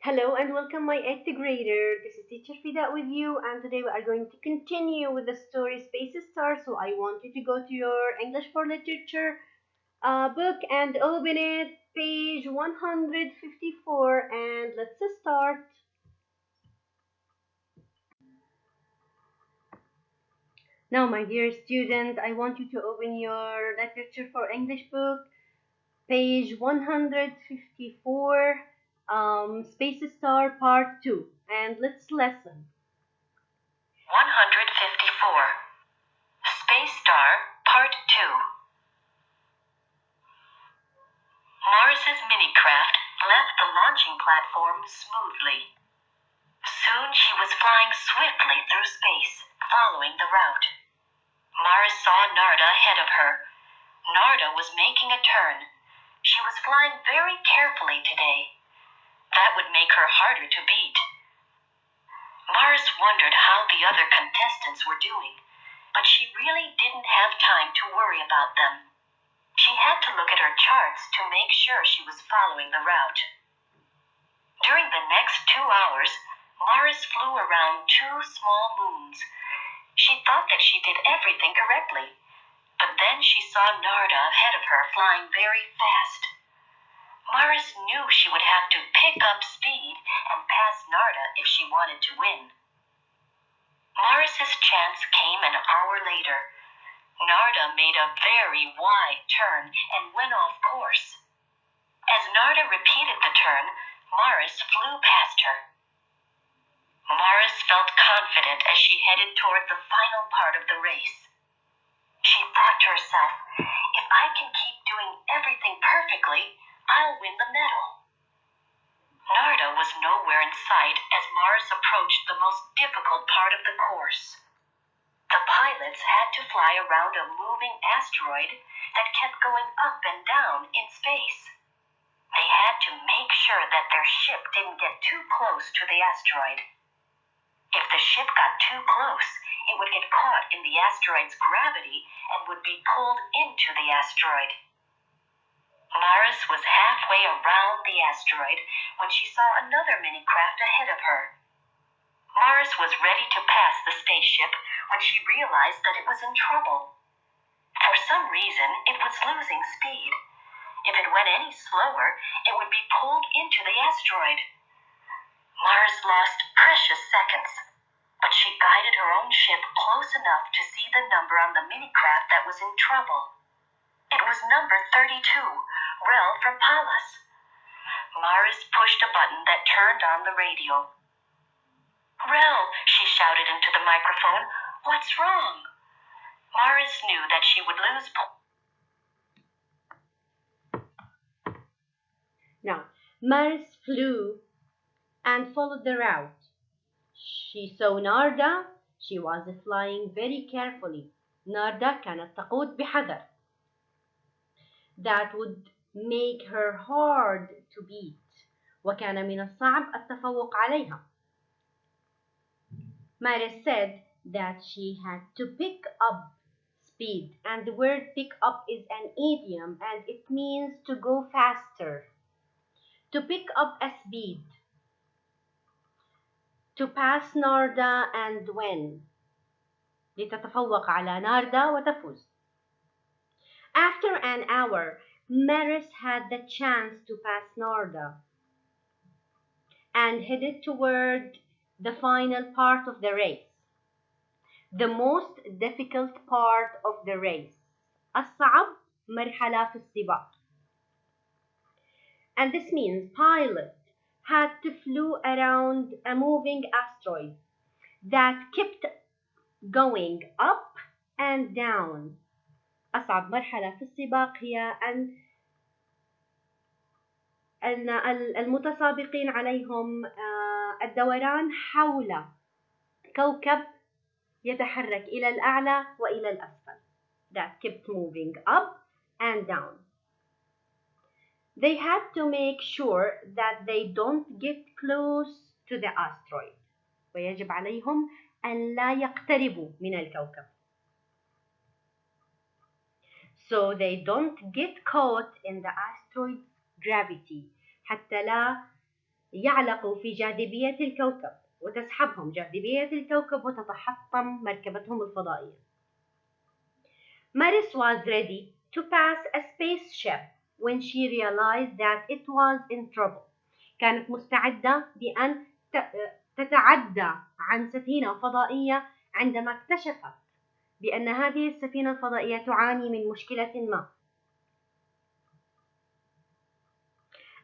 Hello and welcome, my 8th grader. This is Teacher Fida with you, and today we are going to continue with the story Space Star. So I want you to go to your English for Literature book and open it, page 154, and let's start. Now, my dear student, I want you to open your Literature for English book, page 154, Space Star Part 2, and let's listen. 154. Space Star Part 2. Morris's minicraft left the launching platform smoothly. Soon she was flying swiftly through space, following the route. Morris saw Narda ahead of her. Narda was making a turn. She was flying very carefully today. That would make her harder to beat. Morris wondered how the other contestants were doing, but she really didn't have time to worry about them. She had to look at her charts to make sure she was following the route. During the next 2 hours, Morris flew around 2 small moons. She thought that she did everything correctly, but then she saw Narda ahead of her flying very fast. Morris knew she would have to pick up speed and pass Narda if she wanted to win. Morris's chance came an hour later. Narda made a very wide turn and went off course. As Narda repeated the turn, Morris flew past her. Morris felt confident as she headed toward the final part of the race. She thought to herself, if I can keep doing everything perfectly, I'll win the medal. Narda was nowhere in sight as Morris approached the most difficult part of the course. The pilots had to fly around a moving asteroid that kept going up and down in space. They had to make sure that their ship didn't get too close to the asteroid. If the ship got too close, it would get caught in the asteroid's gravity and would be pulled into the asteroid. Morris was halfway around the asteroid when she saw another mini-craft ahead of her. Morris was ready to pass the spaceship when she realized that it was in trouble. For some reason, it was losing speed. If it went any slower, it would be pulled into the asteroid. Morris lost precious seconds, but she guided her own ship close enough to see the number on the minicraft that was in trouble. It was number 32, Rel from Pallas. Morris pushed a button that turned on the radio. Rel, she shouted into the microphone, what's wrong? Morris knew that she would lose. Now, Morris flew and followed the route. She saw Narda. She was flying very carefully. Narda كانت تقود بحذر. That would make her hard to beat. وكان من الصعب التفوق عليها. Maris said that she had to pick up speed, and the word pick up is an idiom and it means to go faster. To pick up a speed. To pass Narda and win. لتتفوق على ناردا وتفوز. After an hour, Maris had the chance to pass Narda and headed toward the final part of the race. The most difficult part of the race. أصعب مرحلة في السباق. And this means pilot had to flew around a moving asteroid that kept going up and down. أصعب مرحلة في السباق هي أن المتسابقين عليهم الدوران حول كوكب يتحرك إلى الأعلى وإلى الأسفل. That kept moving up and down. They had to make sure that they don't get close to the asteroid. ويجب عليهم أن لا يقتربوا من الكوكب. So they don't get caught in the asteroid's gravity. حتى لا يعلقوا في جاذبية الكوكب وتسحبهم جاذبية الكوكب وتتحطم مركبتهم الفضائية. Maris was ready to pass a spaceship when she realized that it was in trouble. كانت مستعدة بأن تتعدى عن سفينة فضائية عندما اكتشفت بأن هذه السفينة الفضائية تعاني من مشكلة ما.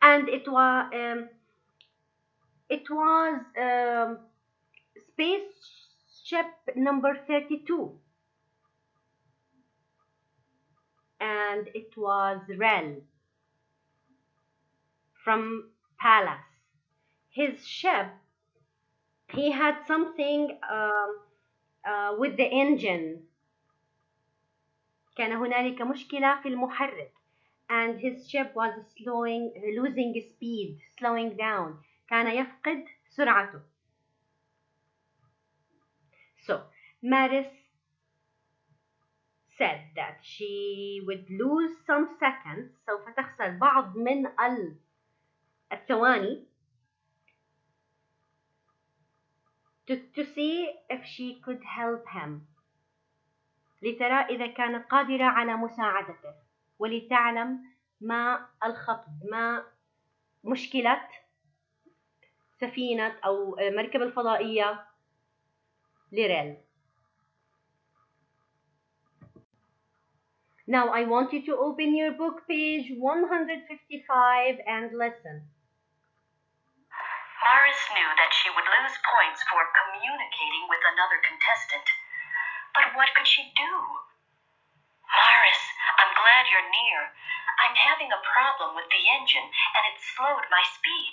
And it was spaceship number 32. And it was Rel from Pallas. His ship, he had something with the engine. كان هنالك مشكلة في المحرك. And his ship was losing speed, slowing down. كان يفقد سرعته. So, Maris said that she would lose some seconds. سوف تخسر بعض من الثواني to see if she could help him. لترى إذا كانت قادرة على مساعدته ولتعلم ما الخطب، ما مشكلة سفينة أو مركبة الفضائية لريل. Now I want you to open your book page 155 and listen. Maris knew that she would lose points for communicating with another contestant. But what could she do? Maris, I'm glad you're near. I'm having a problem with the engine, and it slowed my speed.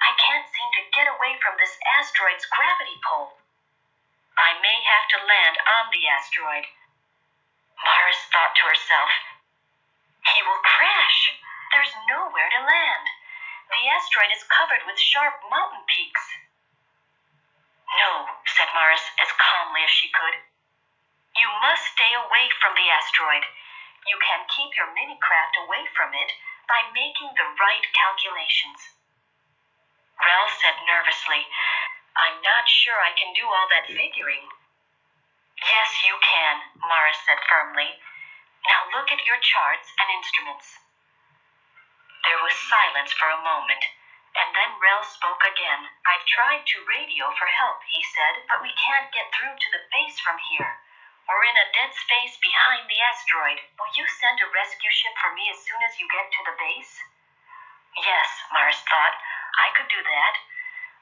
I can't seem to get away from this asteroid's gravity pull. I may have to land on the asteroid. Maris thought to herself, he will crash. There's nowhere to land. The asteroid is covered with sharp mountain peaks. No, said Maris as calmly as she could. You must stay away from the asteroid. You can keep your mini-craft away from it by making the right calculations. Rel said nervously, I'm not sure I can do all that figuring. Yes, you can, Maris said firmly. Now look at your charts and instruments. There was silence for a moment, and then Rel spoke again. I've tried to radio for help, he said, but we can't get through to the base from here. We're in a dead space behind the asteroid. Will you send a rescue ship for me as soon as you get to the base? Yes, Maris thought. I could do that.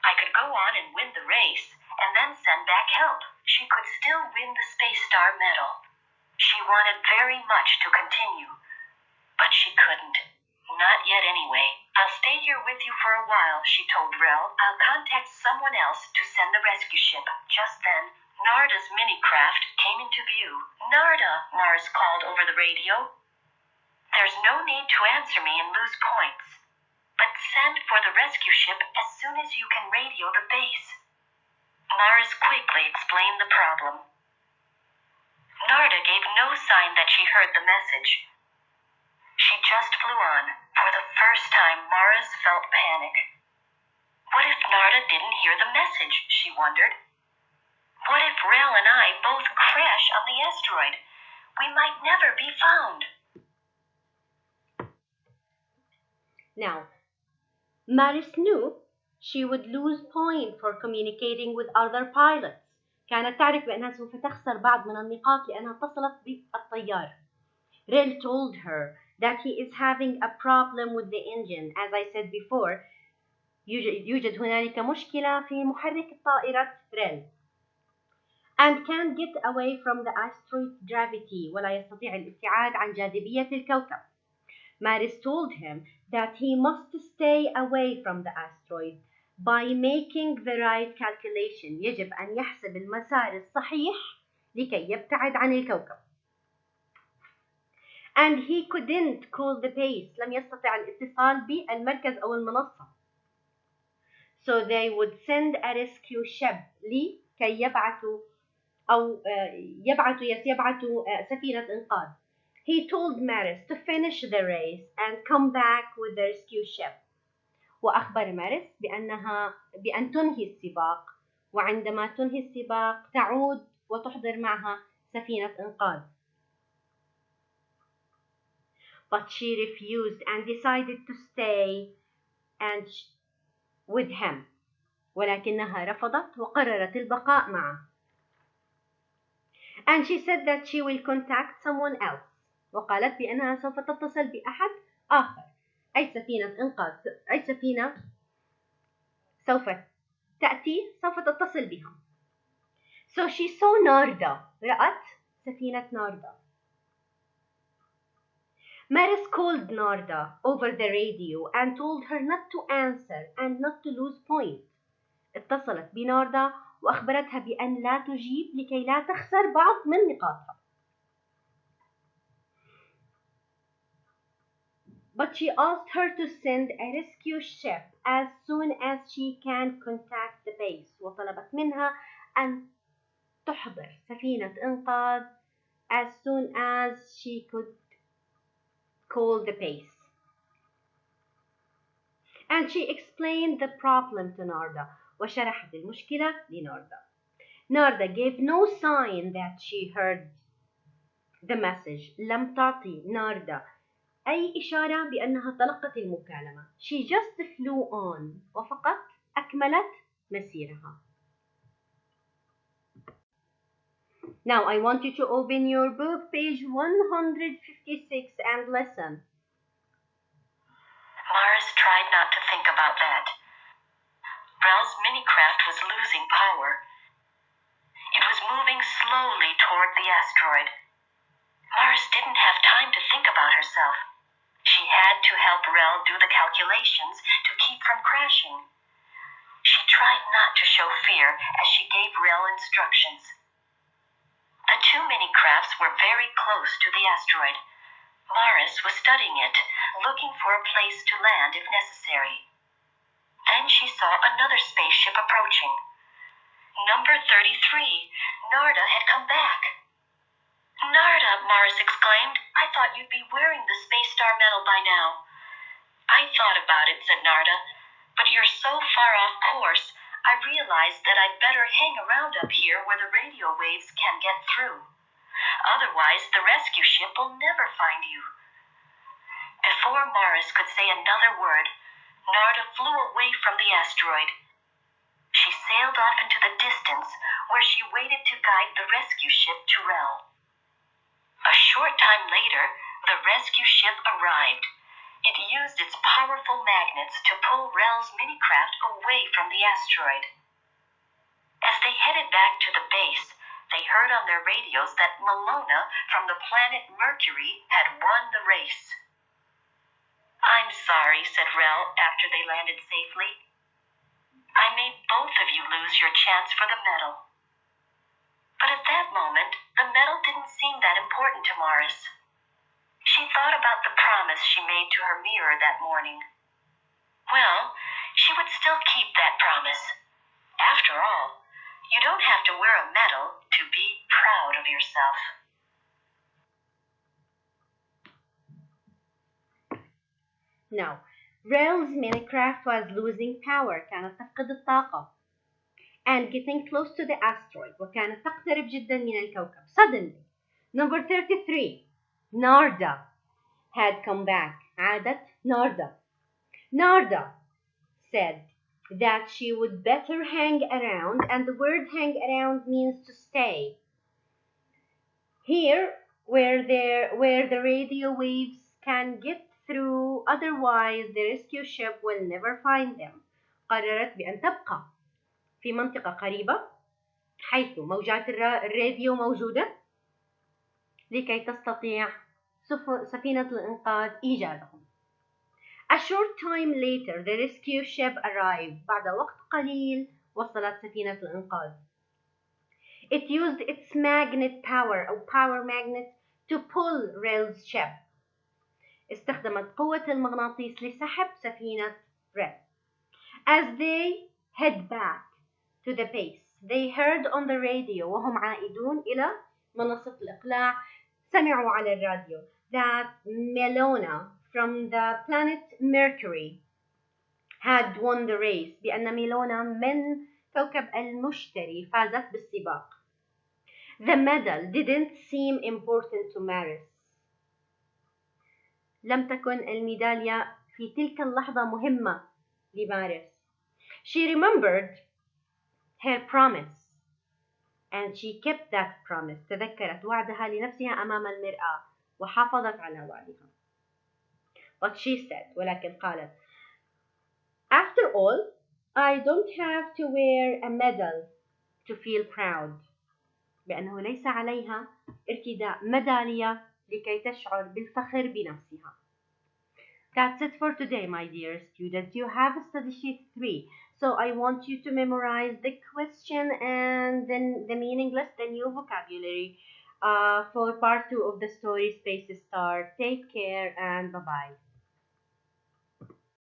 I could go on and win the race, and then send back help. She could still win the Space Star medal. She wanted very much to continue, but she couldn't. Not yet anyway. I'll stay here with you for a while, she told Rel. I'll contact someone else to send the rescue ship. Just then, Narda's mini-craft came into view. Narda, Maris called over the radio. There's no need to answer me and lose points, but send for the rescue ship as soon as you can radio the base. Maris quickly explained the problem. Narda gave no sign that she heard the message. She just flew on. For the first time, Maris felt panic. What if Narda didn't hear the message, she wondered. What if Rel and I both crash on the asteroid? We might never be found. Now, Maris knew she would lose point for communicating with other pilots. كانت تعرف بأنها سوف تخسر بعض من النقاط لأنها اتصلت بالطيار. Rel told her that he is having a problem with the engine. As I said before, يوجد هنالك مشكلة في محرك الطائرة ريل. And can't get away from the asteroid's gravity. ولا يستطيع الابتعاد عن جاذبية الكوكب. Maris told him that he must stay away from the asteroid by making the right calculation. يجب أن يحسب المسار الصحيح لكي يبتعد عن الكوكب. And he couldn't call the base. لم يستطع الاتصال بالمركز أو المنصة. So they would send a rescue ship لكي يبعثوا سفينة إنقاذ. He told Maris to finish the race and come back with the rescue ship. وأخبر مارس بأن تنهي السباق، وعندما تنهي السباق تعود وتحضر معها سفينة إنقاذ. But she refused and decided to stay with him. ولكنها رفضت وقررت البقاء معه. And she said that she will contact someone else. وقالت بأنها سوف تتصل بأحد آخر، أي سفينة إنقاذ، أي سفينة سوف تأتي سوف تتصل بها. So she saw Narda. رأت سفينة ناردا. Maris called Narda over the radio and told her not to answer and not to lose point. اتصلت بناردا وأخبرتها بأن لا تجيب لكي لا تخسر بعض من نقاطها. But she asked her to send a rescue ship as soon as she can contact the base. وطلبت منها أن تحضر سفينة إنقاذ as soon as she could call the base. And she explained the problem to Narda. وشرحت المشكلة لناردا. Narda gave no sign that she heard the message. لم تعطي ناردا أي إشارة بأنها تلقت المكالمة. She just flew on. وفقط أكملت مسيرها. Now I want you to open your book, page 156, and listen. Maris tried not to think about that. Rel's minicraft was losing power. It was moving slowly toward the asteroid. Maris didn't have time to think about herself. She had to help Rel do the calculations to keep from crashing. She tried not to show fear as she gave Rel instructions. The two mini-crafts were very close to the asteroid. Maris was studying it, looking for a place to land if necessary. Then she saw another spaceship approaching. Number 33, Narda had come back. Narda, Maris exclaimed, I thought you'd be wearing the Space Star medal by now. I thought about it, said Narda, but you're so far off course, I realized that I'd better hang around up here where the radio waves can get through. Otherwise, the rescue ship will never find you. Before Maris could say another word, Narda flew away from the asteroid. She sailed off into the distance, where she waited to guide the rescue ship to Rel. A short time later, the rescue ship arrived. It used its powerful magnets to pull Rel's minicraft away from the asteroid. As they headed back to the base, they heard on their radios that Malona from the planet Mercury had won the race. I'm sorry, said Rel after they landed safely. I made both of you lose your chance for the medal. But at that moment, the medal didn't seem that important to Maris. She thought about the promise she made to her mirror that morning. Well, she would still keep that promise. After all, you don't have to wear a medal to be proud of yourself. Now, Rel's minicraft was losing power. كانت تفقد الطاقة. And getting close to the asteroid. وكانت تقترب جدا من الكوكب. Suddenly, number 33, Narda, had come back. عادت Narda. Narda said that she would better hang around, and the word hang around means to stay. Here, where the radio waves can get through, otherwise the rescue ship will never find them. قررت بأن تبقى في منطقة قريبة حيث موجات الراديو موجودة لكي تستطيع سفينة الإنقاذ إيجادهم. A short time later, the rescue ship arrived. بعد وقت قليل وصلت سفينة الإنقاذ. It used its magnet power أو power magnet to pull Rel's ship. استخدمت قوة المغناطيس لسحب سفينة Rel. As they head back to the base, they heard on the radio وهم عائدون إلى منصة الإقلاع سمعوا على الراديو that Malona from the planet Mercury had won the race بأن ميلونا من كوكب المشتري فازت بالسباق. The medal didn't seem important to Maris. لم تكن الميدالية في تلك اللحظة مهمة لمارس. She remembered her promise and she kept that promise. تذكرت وعدها لنفسها أمام المرآة وحافظت على وعدها. But she said, ولكن قالت, after all, I don't have to wear a medal to feel proud. بأنه ليس عليها ارتداء ميدالية لكي تشعر بالفخر بنفسها. That's it for today, my dear students. You have study sheet 3. So I want you to memorize the question and then the meaning list, the new vocabulary for part 2 of the story Space Star. Take care and bye-bye.